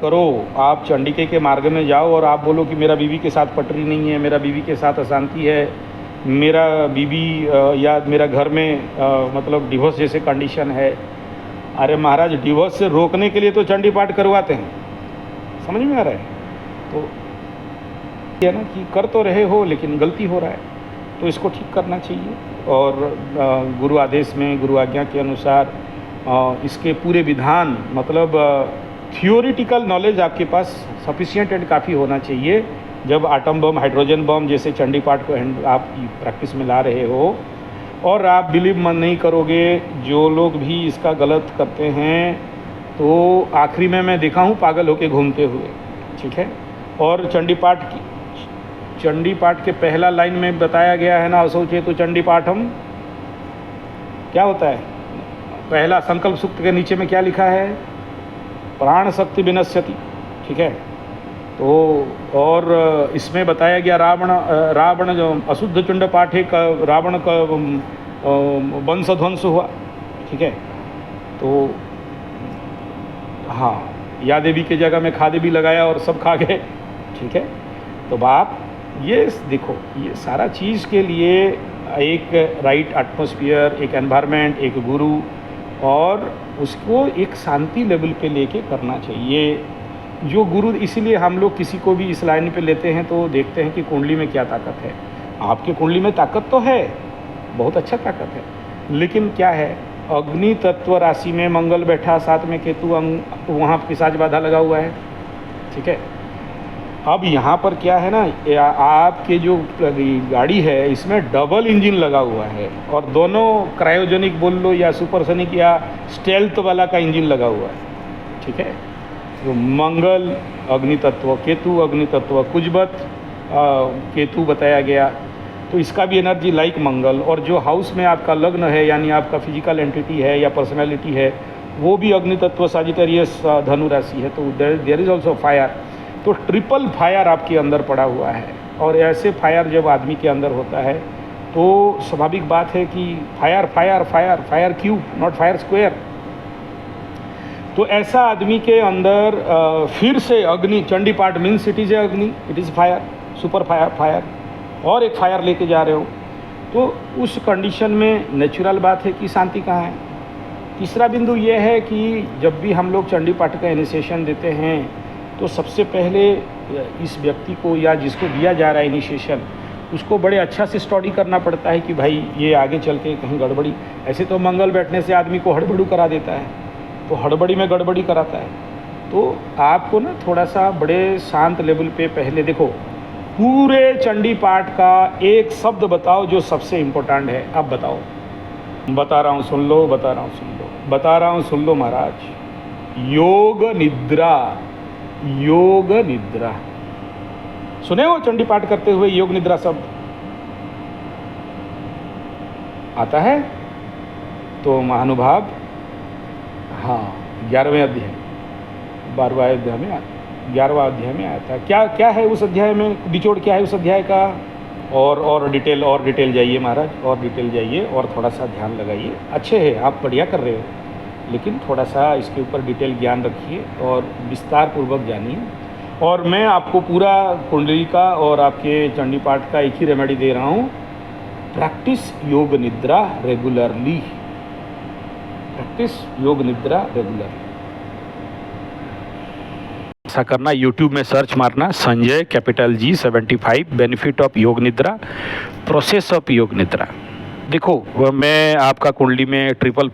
करो, आप चंडिके के मार्ग में जाओ और आप बोलो कि मेरा बीवी के साथ पटरी नहीं है, मेरा बीवी के साथ अशांति है, मेरा बीवी या मेरा घर में मतलब डिवोर्स जैसे कंडीशन है। अरे महाराज, डिवोर्स से रोकने के लिए तो चंडी पाठ करवाते हैं, समझ में आ रहा है? तो ये ना कि कर तो रहे हो लेकिन गलती हो रहा है, तो इसको ठीक करना चाहिए। और गुरु आदेश में, गुरु आज्ञा के अनुसार इसके पूरे विधान, मतलब थियोरिटिकल नॉलेज आपके पास सफिशिएंट एंड काफ़ी होना चाहिए। जब आटम बम, हाइड्रोजन बम जैसे चंडी पाठ को आप प्रैक्टिस में ला रहे हो, और आप बिलीव मन नहीं करोगे, जो लोग भी इसका गलत करते हैं तो आखिरी में मैं देखा हूँ पागल होके घूमते हुए, ठीक है। और चंडी पाठ के पहला लाइन में बताया गया है ना, असोचे तो चंडी पाठम, क्या होता है? पहला संकल्प सूक्त के नीचे में क्या लिखा है? प्राण शक्ति विनश्यति, ठीक है। तो और इसमें बताया गया रावण जो अशुद्ध चुंड पाठे का रावण का वंश ध्वंस हुआ, ठीक है। तो हाँ, या देवी के जगह में खादे भी लगाया और सब खा गए, ठीक है। तो बाप ये देखो, ये सारा चीज़ के लिए एक राइट एटमॉस्फेयर, एक एनवायरनमेंट, एक गुरु, और उसको एक शांति लेवल पे लेके करना चाहिए। जो गुरु, इसीलिए हम लोग किसी को भी इस लाइन पे लेते हैं तो देखते हैं कि कुंडली में क्या ताकत है। आपके कुंडली में ताकत तो है, बहुत अच्छा ताकत है, लेकिन क्या है, अग्नि तत्व राशि में मंगल बैठा, साथ में केतु, वहाँ पिशाच बाधा लगा हुआ है, ठीक है। अब यहाँ पर क्या है ना, आपके जो गाड़ी है इसमें डबल इंजन लगा हुआ है, और दोनों क्रायोजेनिक बोल लो या सुपरसोनिक या स्टेल्थ वाला का इंजन लगा हुआ है, ठीक है। तो मंगल अग्नि तत्व, केतु अग्नि तत्व, कुजबत केतु बताया गया, तो इसका भी एनर्जी लाइक मंगल। और जो हाउस में आपका लग्न है, यानी आपका फिजिकल एंटिटी है या पर्सनैलिटी है, वो भी अग्नि तत्व साजिटेरियस धनु राशि है, तो देयर इज़ ऑल्सो फायर। तो ट्रिपल फायर आपके अंदर पड़ा हुआ है, और ऐसे फायर जब आदमी के अंदर होता है तो स्वाभाविक बात है कि fire fire fire fire cube, not fire square. तो ऐसा आदमी के अंदर फिर से अग्नि, चंडी पाठ मीन्स इट इज़ ए अग्नि, it is fire, super fire, fire, और एक फायर लेके जा रहे हो, तो उस कंडीशन में नेचुरल बात है कि शांति कहाँ है। तीसरा बिंदु ये है कि जब भी हम लोग चंडी पाठ का इनिशिएशन देते हैं तो सबसे पहले इस व्यक्ति को या जिसको दिया जा रहा है इनिशिएशन, उसको बड़े अच्छा से स्टडी करना पड़ता है कि भाई ये आगे चल के कहीं गड़बड़ी, ऐसे तो मंगल बैठने से आदमी को हड़बड़ू करा देता है, तो हड़बड़ी में गड़बड़ी कराता है। तो आपको ना थोड़ा सा बड़े शांत लेवल पे पहले देखो, पूरे चंडी पाठ का एक शब्द बताओ जो सबसे इम्पोर्टेंट है। अब बताओ, बता रहा हूँ सुन लो, बता रहा हूँ सुन लो, बता रहा हूँ सुन लो महाराज। योग निद्रा, योग निद्रा सुने हो? चंडी पाठ करते हुए योग निद्रा शब्द आता है? तो महानुभाव, हाँ, 11वें अध्याय, 12वां अध्याय में, 11वां अध्याय में आया था। क्या क्या है उस अध्याय में, निचोड़ क्या है उस अध्याय का? और डिटेल जाइए महाराज, और डिटेल जाइए, और थोड़ा सा ध्यान लगाइए। अच्छे है, आप बढ़िया कर रहे हो, लेकिन थोड़ा सा इसके ऊपर डिटेल ज्ञान रखिए और विस्तार पूर्वक जानिए। और मैं आपको पूरा कुंडली का और आपके चंडी पाठ का एक ही रेमेडी दे रहा हूँ। प्रैक्टिस योग निद्रा रेगुलरली, प्रैक्टिस योग निद्रा रेगुलरली। ऐसा करना, यूट्यूब में सर्च मारना Sanjay capital G 75 benefit of योग निद्रा, प्रोसेस ऑफ योग निद्रा। देखो, मैं आपका कुंडली में ट्रिपल